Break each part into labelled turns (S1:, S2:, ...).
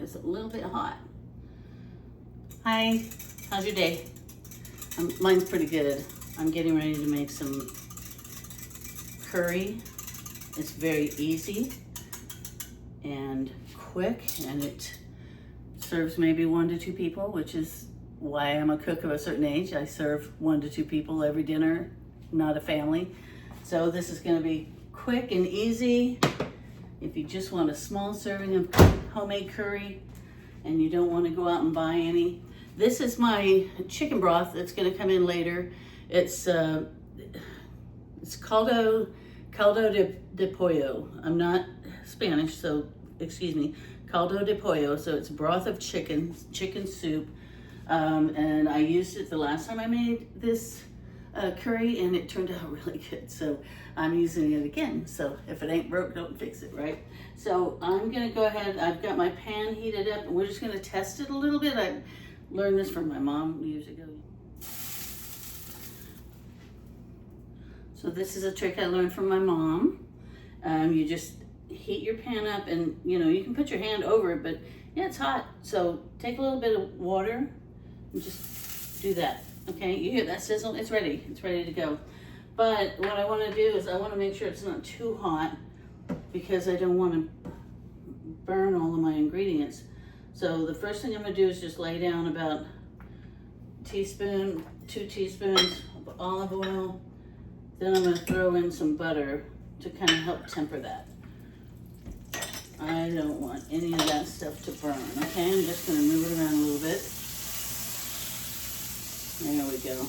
S1: it's a little bit hot. Hi, how's your day? Mine's pretty good. I'm getting ready to make some curry. It's very easy and quick, and it serves maybe 1 to 2 people, which is why I'm a cook of a certain age. I serve 1 to 2 people every dinner, not a family. So this is gonna be quick and easy. If you just want a small serving of homemade curry and you don't want to go out and buy any. This is my chicken broth that's gonna come in later. It's caldo de pollo. I'm not Spanish, so excuse me. Caldo de pollo, so it's broth of chicken soup. And I used it the last time I made this curry, and it turned out really good. So I'm using it again. So if it ain't broke, don't fix it, right? So I'm gonna go ahead, I've got my pan heated up, and we're just gonna test it a little bit. I learned this from my mom years ago. So this is a trick I learned from my mom. You just heat your pan up, and you can put your hand over it, but yeah, it's hot. So take a little bit of water and just do that. Okay, you hear that sizzle? It's ready to go. But what I want to do is I want to make sure it's not too hot, because I don't want to burn all of my ingredients. So the first thing I'm going to do is just lay down about 2 teaspoons of olive oil. Then I'm going to throw in some butter to kind of help temper that. I don't want any of that stuff to burn. Okay, I'm just going to move it around a little bit. There we go.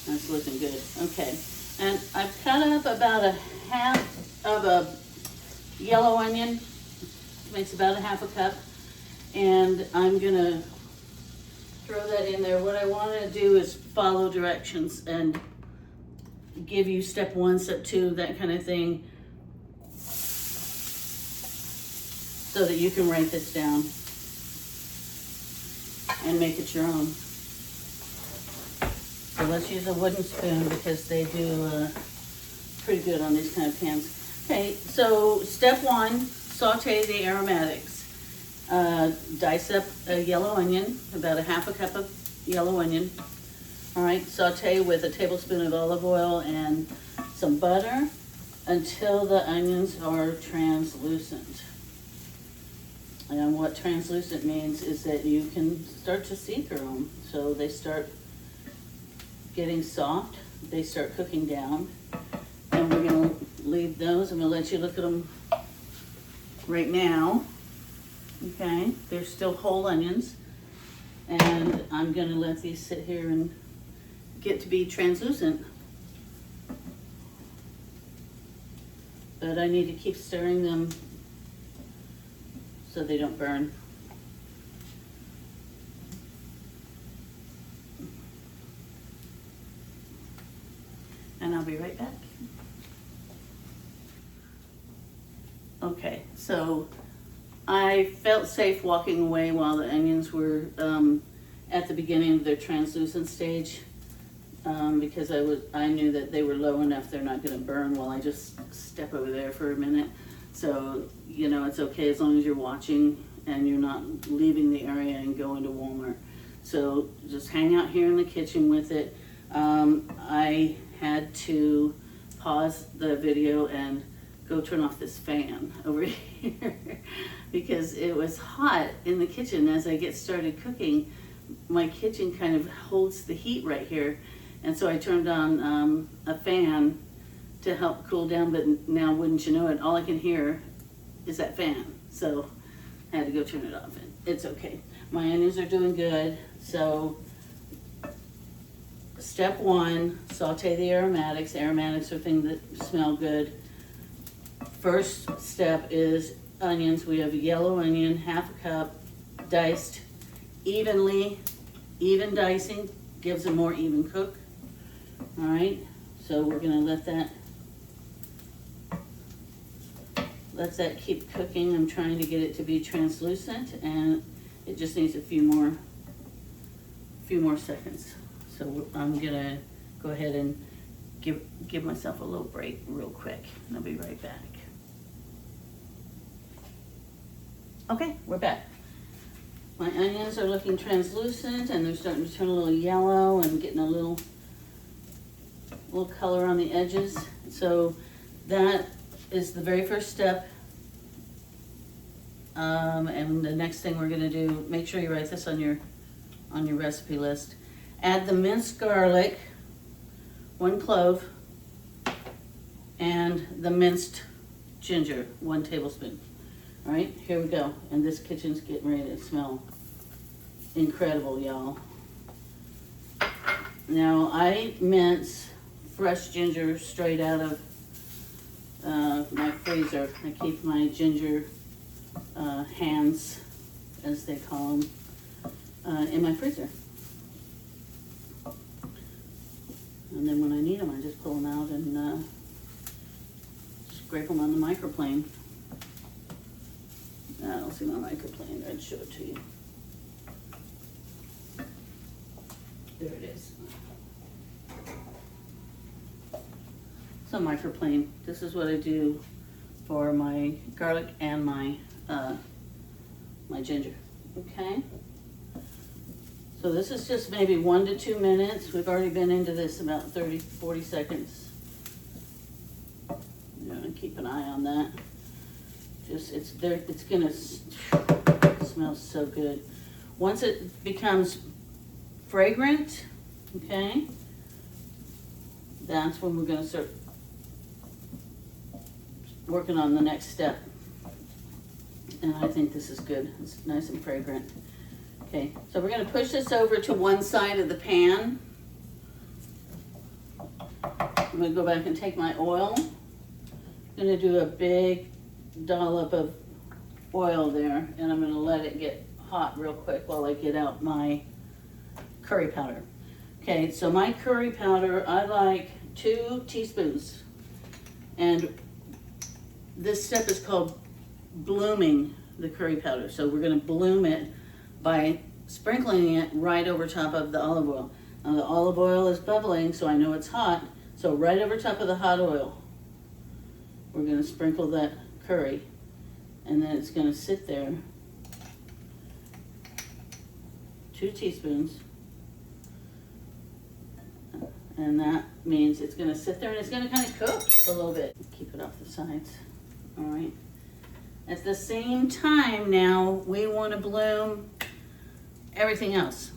S1: That's looking good. Okay, and I've cut up about a half of a yellow onion. Makes about a half a cup. And I'm gonna throw that in there. What I want to do is follow directions and give you step 1, step 2, that kind of thing, so that you can write this down and make it your own. So let's use a wooden spoon, because they do pretty good on these kind of pans. Okay, so step 1, saute the aromatics. Dice up a yellow onion, about a half a cup of yellow onion. All right, saute with a tablespoon of olive oil and some butter until the onions are translucent. And what translucent means is that you can start to see through them. So they start getting soft, they start cooking down, and we're gonna leave those. I'm gonna let you look at them right now. Okay, they're still whole onions, and I'm gonna let these sit here and get to be translucent. But I need to keep stirring them so they don't burn. And I'll be right back. Okay, so I felt safe walking away while the onions were at the beginning of their translucent stage, because I knew that they were low enough they're not going to burn while I just step over there for a minute. So it's okay as long as you're watching and you're not leaving the area and going to Walmart. So just hang out here in the kitchen with it. I had to pause the video and go turn off this fan over here because it was hot in the kitchen. As I get started cooking, my kitchen kind of holds the heat right here, and so I turned on a fan to help cool down, but now, wouldn't you know it, all I can hear is that fan. So I had to go turn it off, and it's okay. My onions are doing good. So step 1, saute the aromatics. Aromatics are things that smell good. First step is onions. We have a yellow onion, half a cup, diced evenly. Even dicing gives a more even cook. All right, so we're gonna let that keep cooking. I'm trying to get it to be translucent, and it just needs a few more seconds. So I'm gonna go ahead and give myself a little break real quick, and I'll be right back. Okay, we're back. My onions are looking translucent and they're starting to turn a little yellow and getting a little color on the edges. So that is the very first step. And the next thing we're gonna do, make sure you write this on your recipe list. Add the minced garlic, 1 clove, and the minced ginger, 1 tablespoon. All right, here we go. And this kitchen's getting ready to smell incredible, y'all. Now I mince fresh ginger straight out of my freezer. I keep my ginger hands, as they call them, in my freezer. And then when I need them, I just pull them out and scrape them on the microplane. I don't see my microplane. I'd show it to you. There it is. So microplane. This is what I do for my garlic and my my ginger. Okay. So this is just maybe 1 to 2 minutes. We've already been into this about 30, 40 seconds. You know, keep an eye on that. Just, it's there, it's gonna, it smells so good. Once it becomes fragrant, okay, that's when we're gonna start working on the next step. And I think this is good. It's nice and fragrant. Okay, so we're gonna push this over to one side of the pan. I'm gonna go back and take my oil. I'm gonna do a big dollop of oil there, and I'm gonna let it get hot real quick while I get out my curry powder. Okay, so my curry powder, I like 2 teaspoons. And this step is called blooming the curry powder. So we're gonna bloom it by sprinkling it right over top of the olive oil. Now the olive oil is bubbling, so I know it's hot. So right over top of the hot oil, we're gonna sprinkle that curry, and then it's gonna sit there. 2 teaspoons. And that means it's gonna sit there and it's gonna kind of cook a little bit. Keep it off the sides, all right? At the same time now, we wanna bloom everything else,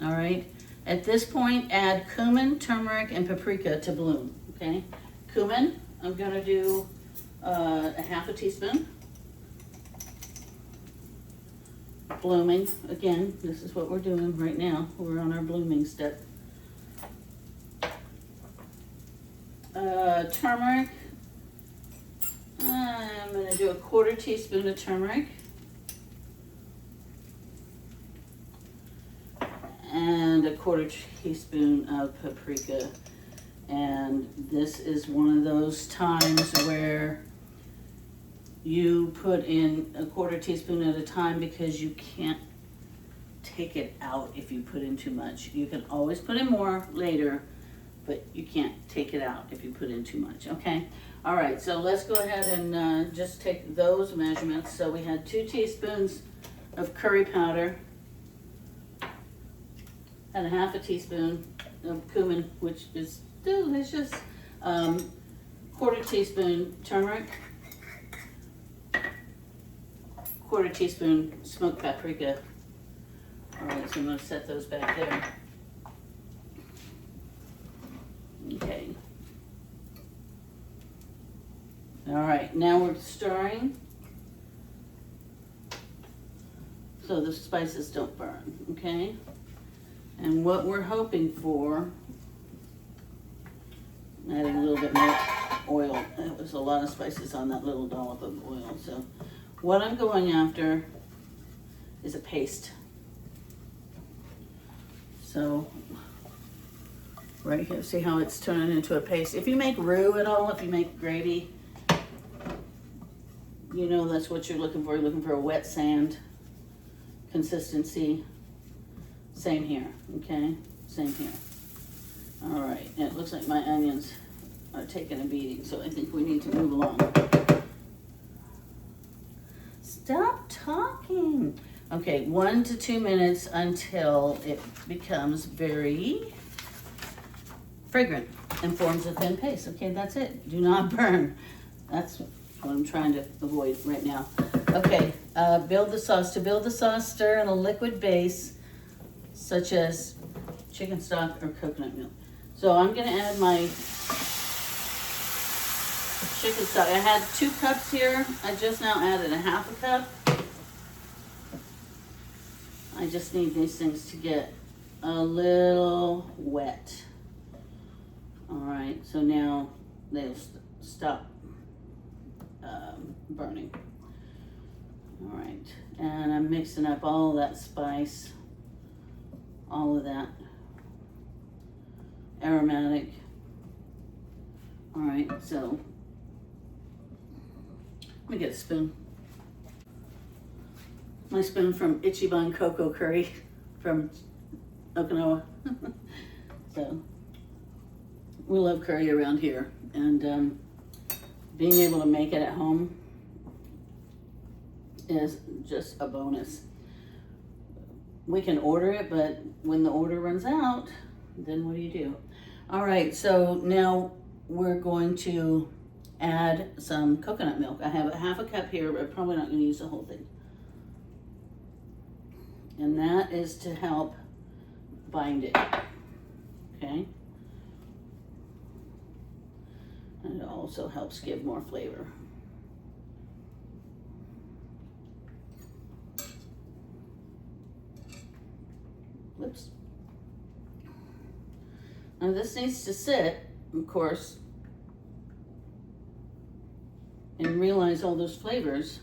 S1: all right? At this point, add cumin, turmeric, and paprika to bloom, okay? Cumin, I'm gonna do a 1/2 teaspoon. Blooming, again, this is what we're doing right now. We're on our blooming step. Turmeric, I'm gonna do a 1/4 teaspoon of turmeric. And a 1/4 teaspoon of paprika. And this is one of those times where you put in a 1/4 teaspoon at a time because you can't take it out if you put in too much. You can always put in more later, but you can't take it out if you put in too much, okay? All right, so let's go ahead and just take those measurements. So we had 2 teaspoons of curry powder and a 1/2 teaspoon of cumin, which is delicious. 1/4 teaspoon turmeric, 1/4 teaspoon smoked paprika. All right, so I'm gonna set those back there. Okay. All right, now we're stirring so the spices don't burn, okay? And what we're hoping for, adding a little bit more oil. That was a lot of spices on that little dollop of oil. So what I'm going after is a paste. So right here, see how it's turning into a paste. If you make roux at all, if you make gravy, you know that's what you're looking for. You're looking for a wet sand consistency. Same here, okay? Same here. All right, and it looks like my onions are taking a beating, so I think we need to move along. Stop talking. Okay, 1 to 2 minutes until it becomes very fragrant and forms a thin paste. Okay, that's it. Do not burn. That's what I'm trying to avoid right now. Okay, build the sauce. To build the sauce, stir in a liquid base, such as chicken stock or coconut milk. So I'm gonna add my chicken stock. I had 2 cups here. I just now added a half a cup. I just need these things to get a little wet. All right, so now they'll stop burning. All right, and I'm mixing up all of that spice, all of that aromatic. All right, so let me get a spoon. My spoon from Ichibanya cocoa curry from Okinawa. So we love curry around here, and being able to make it at home is just a bonus. We can order it, but when the order runs out, then what do? All right, so now we're going to add some coconut milk. I have a half a cup here, but I'm probably not going to use the whole thing. And that is to help bind it, okay? And it also helps give more flavor. Whoops. Now this needs to sit, of course, and realize all those flavors.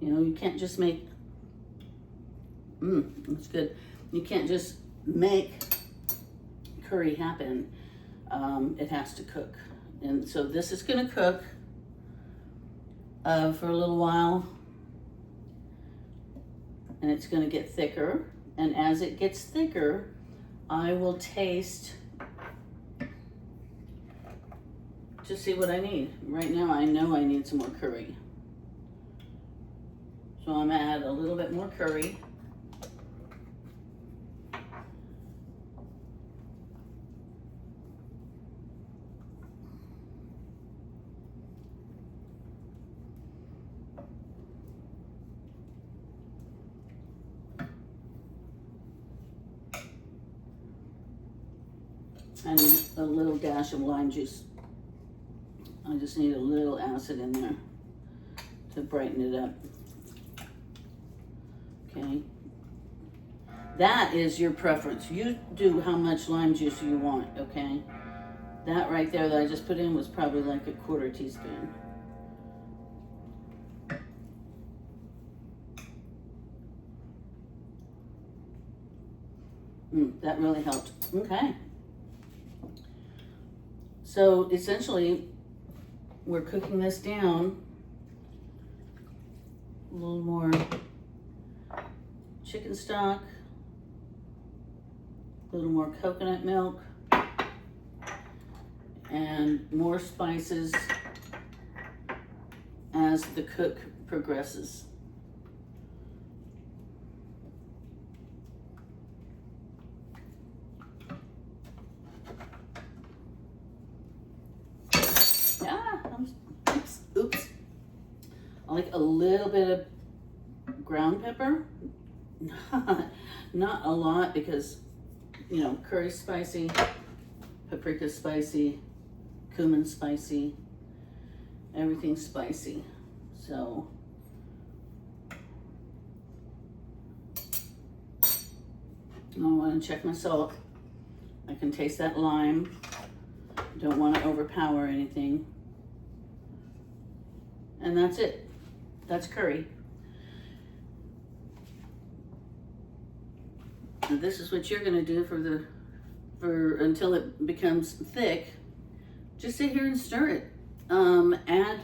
S1: You know, you can't just make, that's good. You can't just make curry happen. It has to cook. And so this is gonna cook for a little while, and it's gonna get thicker. And as it gets thicker, I will taste to see what I need. Right now, I know I need some more curry. So I'm gonna add a little bit more curry. I need a little dash of lime juice. I just need a little acid in there to brighten it up. Okay. That is your preference. You do how much lime juice you want, okay? That right there that I just put in was probably like a 1/4 teaspoon. That really helped. Okay. So essentially, we're cooking this down. A little more chicken stock, a little more coconut milk, and more spices as the cook progresses. Oops. I like a little bit of ground pepper. Not a lot, because, you know, curry's spicy, paprika's spicy, cumin's spicy, everything's spicy. So I want to check my salt. I can taste that lime. Don't want to overpower anything. And that's it. That's curry. And this is what you're gonna do until it becomes thick. Just sit here and stir it. Add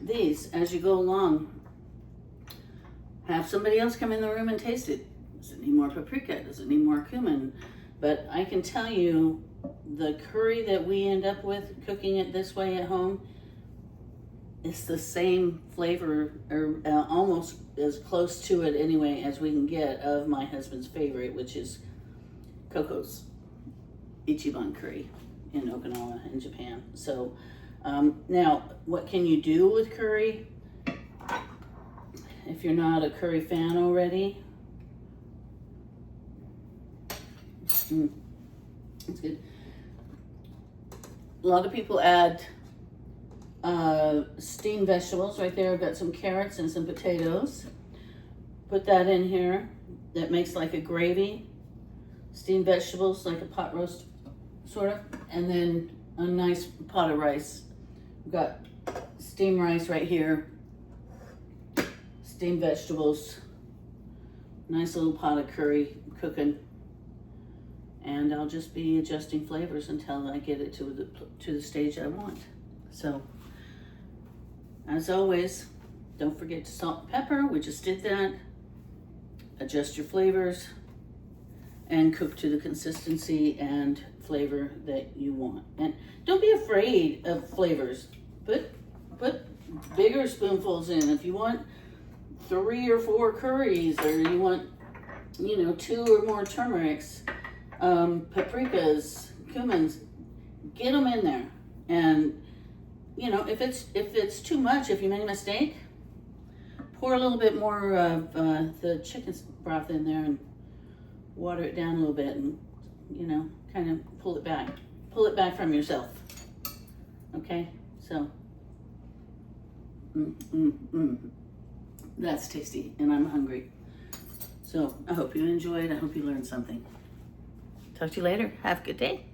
S1: these as you go along. Have somebody else come in the room and taste it. Does it need more paprika? Does it need more cumin? But I can tell you, the curry that we end up with cooking it this way at home, it's the same flavor, or almost as close to it anyway as we can get, of my husband's favorite, which is Coco's Ichibanya curry in Okinawa in Japan. So now, what can you do with curry if you're not a curry fan already? It's good. A lot of people add steamed vegetables. Right there, I've got some carrots and some potatoes. Put that in here. That makes like a gravy. Steamed vegetables, like a pot roast, sort of. And then a nice pot of rice. We've got steamed rice right here. Steamed vegetables. Nice little pot of curry cooking. And I'll just be adjusting flavors until I get it to the stage I want. So, as always, don't forget to salt and pepper. We just did that. Adjust your flavors and cook to the consistency and flavor that you want. And don't be afraid of flavors. Put bigger spoonfuls in. If you want 3 or 4 curries, or you want, 2 or more turmerics, paprikas, cumins, get them in there. And if it's too much, if you make a mistake, pour a little bit more of the chicken broth in there and water it down a little bit, and kind of pull it back from yourself. Okay, so that's tasty, and I'm hungry. So I hope you enjoyed. I hope you learned something. Talk to you later. Have a good day.